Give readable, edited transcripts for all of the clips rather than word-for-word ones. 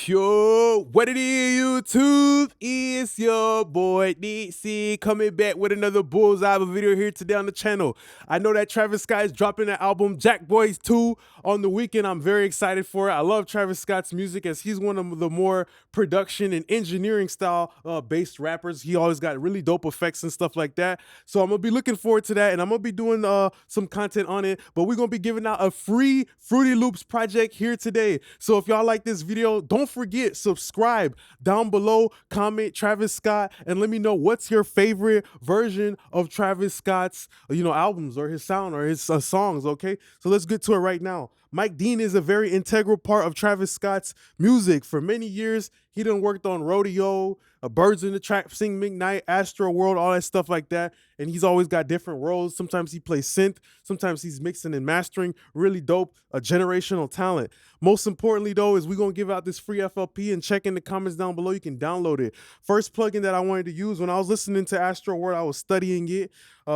Yo, what it is, YouTube? It's your boy DC coming back with another Bullseye video here today on the channel. I know that Travis Scott is dropping the album Jack Boys 2 on the weekend. I'm very excited for it. I love Travis Scott's music as he's one of the more production and engineering style based rappers. He always got really dope effects and stuff like that. So I'm gonna be looking forward to that, and I'm gonna be doing some content on it. But we're gonna be giving out a free Fruity Loops project here today. So if y'all like this video, don't forget, subscribe down below, comment Travis Scott, and let me know what's your favorite version of Travis Scott's, albums or his sound or his songs, okay? So let's get to it right now. Mike Dean is a very integral part of Travis Scott's music. For many years, he done worked on Rodeo, Birds in the Trap, Sing McKnight, Astro World, all that stuff like that. And he's always got different roles. Sometimes he plays synth, sometimes he's mixing and mastering. Really dope, a generational talent. Most importantly, though, is we're going to give out this free FLP, and check in the comments down below. You can download it. First plugin that I wanted to use when I was listening to Astro World, I was studying it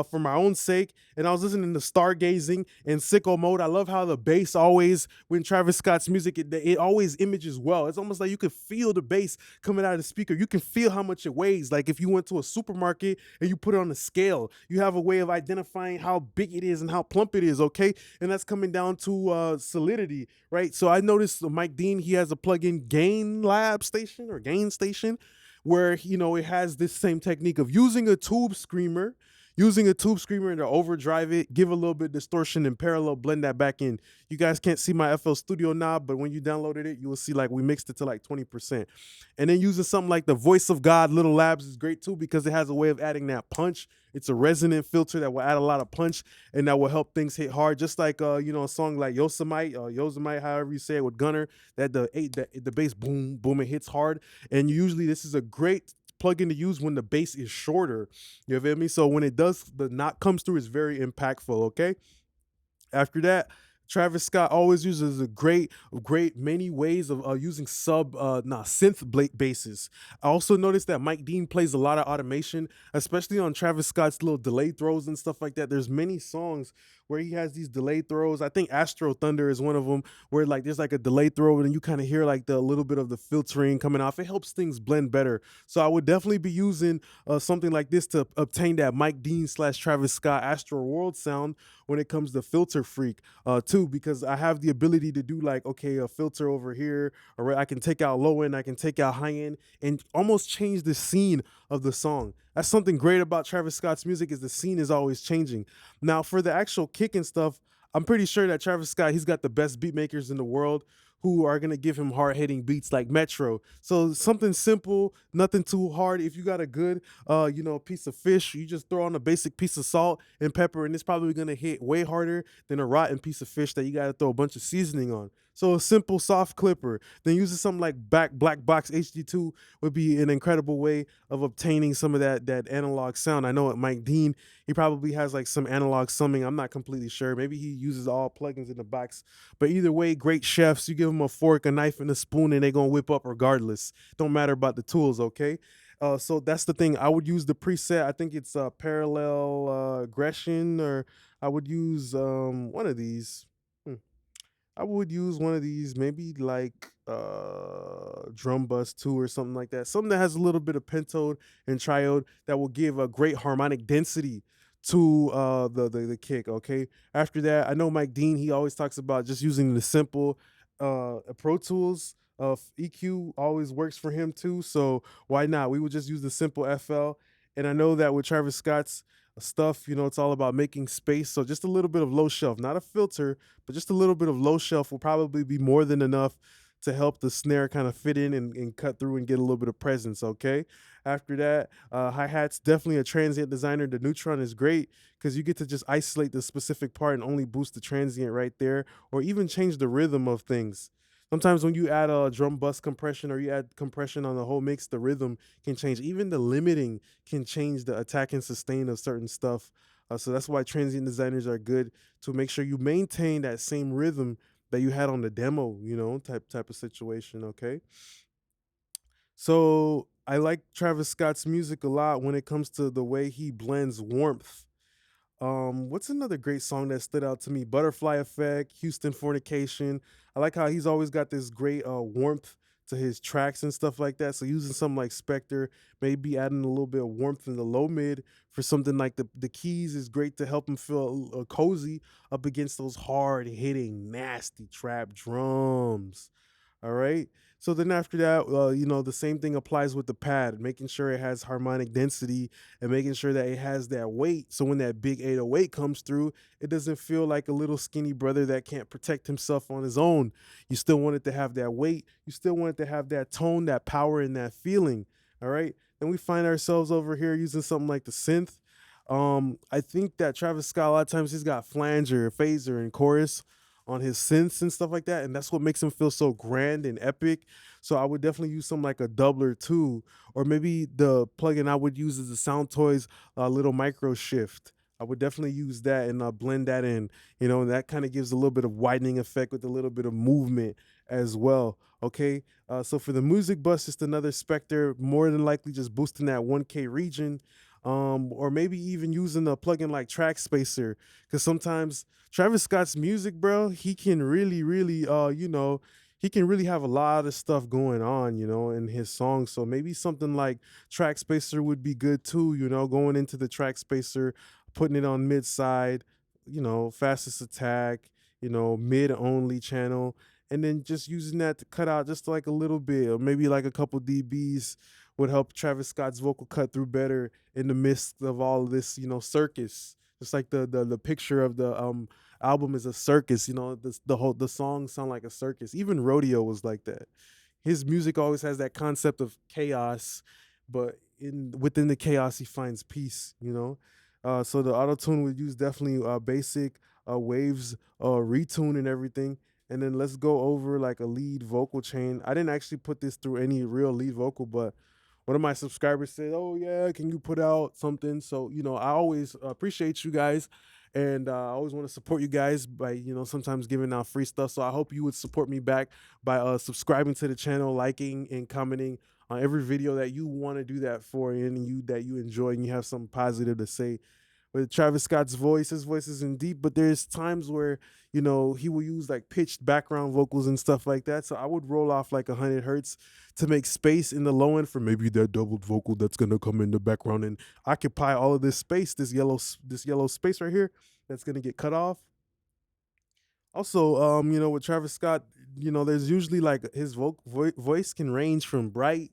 for my own sake, and I was listening to Stargazing and Sicko Mode. I love how the bass always, when Travis Scott's music, it always images well. It's almost like you could feel the bass coming out of the speaker. You can feel how much it weighs. Like if you went to a supermarket and you put it on a scale, you have a way of identifying how big it is and how plump it is, okay? And that's coming down to solidity, right? So I noticed Mike Dean, he has a plugin Gain Lab Station or Gain Station, where, it has this same technique of using a tube screamer to overdrive it, give a little bit of distortion, and parallel blend that back in. You guys can't see my FL Studio knob, but when you downloaded it, you will see like we mixed it to like 20%. And then using something like the Voice of God Little Labs is great too, because it has a way of adding that punch. It's a resonant filter that will add a lot of punch and that will help things hit hard. Just like a song like Yosemite, however you say it, with Gunner, that the bass boom, boom, it hits hard. And usually this is a great plug-in to use when the bass is shorter. You feel me? So when it does, the knock comes through, it's very impactful, okay? After that, Travis Scott always uses a great many ways of using synth basses. I also noticed that Mike Dean plays a lot of automation, especially on Travis Scott's little delay throws and stuff like that. There's many songs where he has these delay throws. I think Astro Thunder is one of them, where like there's like a delay throw and you kind of hear like the little bit of the filtering coming off. It helps things blend better. So I would definitely be using something like this to obtain that Mike Dean / Travis Scott Astro World sound when it comes to Filter Freak too, because I have the ability to do like, okay, a filter over here, or I can take out low end, I can take out high end, and almost change the scene of the song. That's something great about Travis Scott's music, is the scene is always changing. Now for the actual kick and stuff, I'm pretty sure that Travis Scott, he's got the best beat makers in the world who are going to give him hard-hitting beats like Metro. So something simple, nothing too hard. If you got a good, piece of fish, you just throw on a basic piece of salt and pepper, and it's probably going to hit way harder than a rotten piece of fish that you got to throw a bunch of seasoning on. So a simple soft clipper, then using something like Black Box HD2 would be an incredible way of obtaining some of that analog sound. I know at Mike Dean, he probably has like some analog summing. I'm not completely sure. Maybe he uses all plugins in the box. But either way, great chefs. You give them a fork, a knife, and a spoon, and they're going to whip up regardless. Don't matter about the tools, okay? So that's the thing. I would use the preset. I think it's parallel aggression, or I would use one of these. I would use one of these, maybe like Drum Bus 2 or something like that. Something that has a little bit of pentode and triode that will give a great harmonic density to the kick, okay? After that, I know Mike Dean, he always talks about just using the simple Pro Tools. EQ always works for him too, so why not? We would just use the simple FL. And I know that with Travis Scott's stuff, it's all about making space. So just a little bit of low shelf, not a filter, but just a little bit of low shelf will probably be more than enough to help the snare kind of fit in and cut through and get a little bit of presence, okay? After that, hi-hats, definitely a transient designer. The Neutron is great because you get to just isolate the specific part and only boost the transient right there, or even change the rhythm of things. Sometimes when you add a drum bus compression or you add compression on the whole mix, the rhythm can change. Even the limiting can change the attack and sustain of certain stuff. So that's why transient designers are good, to make sure you maintain that same rhythm that you had on the demo, type of situation, okay? So I like Travis Scott's music a lot when it comes to the way he blends warmth. What's another great song that stood out to me? Butterfly Effect, Houston Fornication. I like how he's always got this great warmth to his tracks and stuff like that. So using something like Spectre, maybe adding a little bit of warmth in the low mid for something like the keys is great to help him feel cozy up against those hard hitting, nasty trap drums. All right. So then after that, the same thing applies with the pad, making sure it has harmonic density and making sure that it has that weight. So when that big 808 comes through, it doesn't feel like a little skinny brother that can't protect himself on his own. You still want it to have that weight. You still want it to have that tone, that power, and that feeling. All right. Then we find ourselves over here using something like the synth. I think that Travis Scott, a lot of times he's got flanger, phaser, and chorus on his synths and stuff like that, and that's what makes him feel so grand and epic. So I would definitely use something like a doubler too, or maybe the plugin I would use is the Sound Toys little micro shift. I would definitely use that and blend that in, and that kind of gives a little bit of widening effect with a little bit of movement as well. Okay, so for the music bus, just another Spectre, more than likely just boosting that 1K region, or maybe even using a plugin like Track Spacer, because sometimes Travis Scott's music, bro, he can really, really, he can really have a lot of stuff going on, in his songs. So maybe something like Track Spacer would be good too, going into the Track Spacer, putting it on mid side, fastest attack, mid only channel, and then just using that to cut out just like a little bit, or maybe like a couple dBs would help Travis Scott's vocal cut through better in the midst of all of this, circus. Just like the picture of the album is a circus, the songs sound like a circus. Even Rodeo was like that. His music always has that concept of chaos, but within the chaos he finds peace, so the auto tune would use definitely basic waves, retune and everything. And then let's go over like a lead vocal chain. I didn't actually put this through any real lead vocal, but one of my subscribers said, "Oh yeah, can you put out something?" So I always appreciate you guys, and I always want to support you guys by sometimes giving out free stuff. So I hope you would support me back by subscribing to the channel, liking and commenting on every video that you want to do that for, and you enjoy and you have something positive to say. With Travis Scott's voice, his voice isn't deep, but there's times where he will use like pitched background vocals and stuff like that. So I would roll off like 100 hertz to make space in the low end for maybe that doubled vocal that's gonna come in the background and occupy all of this space, this yellow space right here that's gonna get cut off. Also, with Travis Scott, there's usually like his voice can range from bright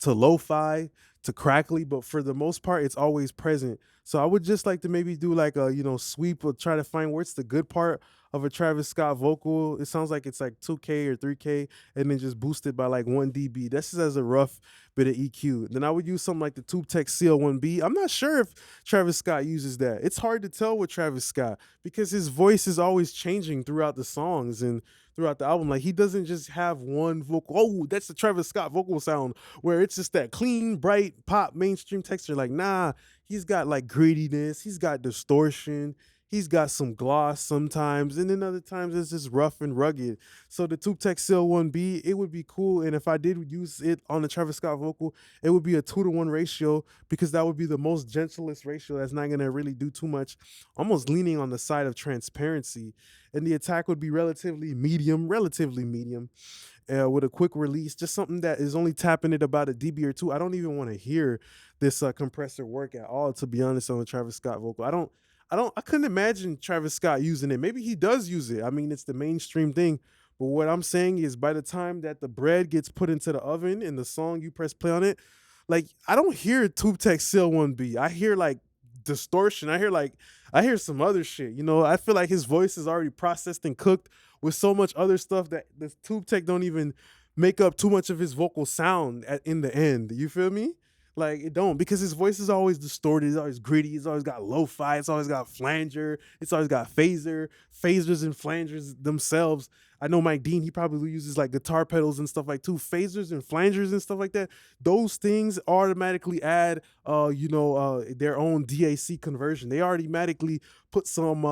to lo-fi to crackly, but for the most part it's always present. So I would just like to maybe do like a sweep or try to find where's the good part of a Travis Scott vocal. It sounds like it's like 2K or 3K, and then just boost it by like 1 dB. This is as a rough bit of EQ. Then I would use something like the TubeTech CL1B. I'm not sure if Travis Scott uses that. It's hard to tell with Travis Scott because his voice is always changing throughout the songs and throughout the album. Like he doesn't just have one vocal. Oh, that's the Travis Scott vocal sound where it's just that clean, bright, pop, mainstream texture. Like, nah, he's got like grittiness, he's got distortion, he's got some gloss sometimes, and then other times it's just rough and rugged. So the TubeTech CL1B, it would be cool. And if I did use it on the Travis Scott vocal, it would be a 2-to-1 ratio because that would be the most gentlest ratio. That's not gonna really do too much, almost leaning on the side of transparency. And the attack would be relatively medium, with a quick release, just something that is only tapping it about a dB or two. I don't even want to hear this compressor work at all, to be honest, on the Travis Scott vocal. I couldn't imagine Travis Scott using it. Maybe he does use it. I mean, it's the mainstream thing. But what I'm saying is by the time that the bread gets put into the oven and the song you press play on it, like I don't hear TubeTech CL1B. I hear like distortion. I hear some other shit. I feel like his voice is already processed and cooked with so much other stuff that the TubeTech don't even make up too much of his vocal sound in the end. You feel me? Like it don't, because his voice is always distorted, it's always gritty, it's always got lo-fi, it's always got flanger, it's always got phasers and flangers themselves. I know Mike Dean, he probably uses like guitar pedals and stuff like too. Phasers and flangers and stuff like that. Those things automatically add their own DAC conversion. They automatically put some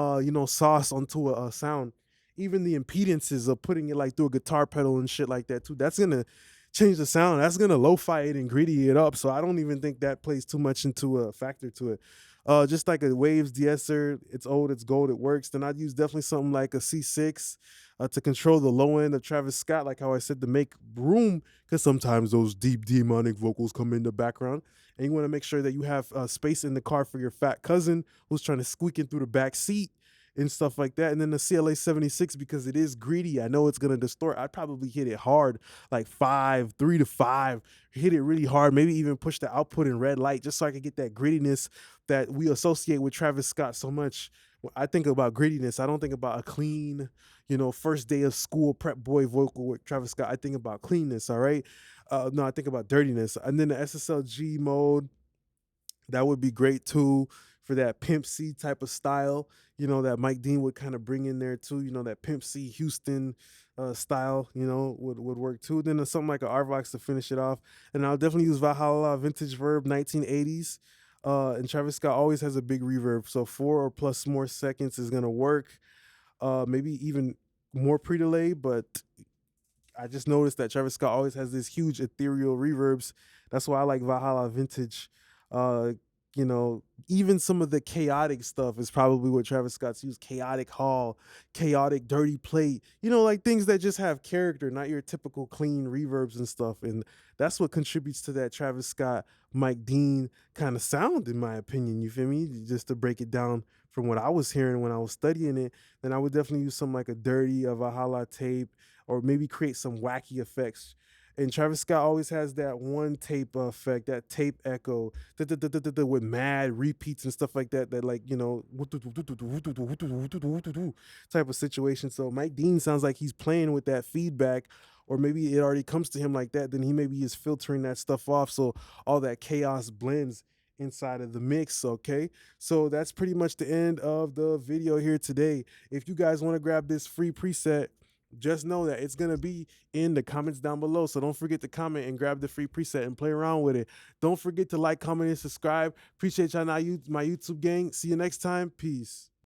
sauce onto a sound. Even the impedances of putting it like through a guitar pedal and shit like that too. That's gonna change the sound. That's gonna lo-fi it and gritty it up. So I don't even think that plays too much into a factor to it. Just like a Waves de-esser. It's old, it's gold, it works. Then I'd use definitely something like a C6 to control the low end of Travis Scott, like how I said, to make room, because sometimes those deep demonic vocals come in the background. And you want to make sure that you have space in the car for your fat cousin who's trying to squeak in through the back seat and stuff like that. And then the CLA 76, because it is greedy, I know it's going to distort. I'd probably hit it hard, like 3 to 5, hit it really hard, maybe even push the output in red light, just so I could get that grittiness that we associate with Travis Scott so much. When I think about grittiness, I don't think about a clean, first day of school prep boy vocal with Travis Scott. I think about cleanness, all right? No, I think about dirtiness. And then the SSLG mode, that would be great too, for that Pimp C type of style, that Mike Dean would kind of bring in there too, that Pimp C Houston style, would work too. Then something like an Arvox to finish it off. And I'll definitely use Valhalla Vintage Verb 1980s. And Travis Scott always has a big reverb, so 4 or plus more seconds is gonna work. Maybe even more pre-delay, but I just noticed that Travis Scott always has this huge ethereal reverbs. That's why I like Valhalla Vintage. Uh, even some of the chaotic stuff is probably what Travis Scott's used. Chaotic Hall, chaotic dirty plate, like things that just have character, not your typical clean reverbs and stuff. And that's what contributes to that Travis Scott, Mike Dean kind of sound, in my opinion. You feel me? Just to break it down from what I was hearing when I was studying it, then I would definitely use something like a dirty, a Valhalla tape, or maybe create some wacky effects. And Travis Scott always has that one tape effect, that tape echo, with mad repeats and stuff like that, like, type of situation. So Mike Dean sounds like he's playing with that feedback, or maybe it already comes to him like that. Then he maybe is filtering that stuff off, so all that chaos blends inside of the mix. Okay, so that's pretty much the end of the video here today. If you guys want to grab this free preset, just know that it's going to be in the comments down below. So don't forget to comment and grab the free preset and play around with it. Don't forget to like, comment, and subscribe. Appreciate y'all, my YouTube gang. See you next time. Peace.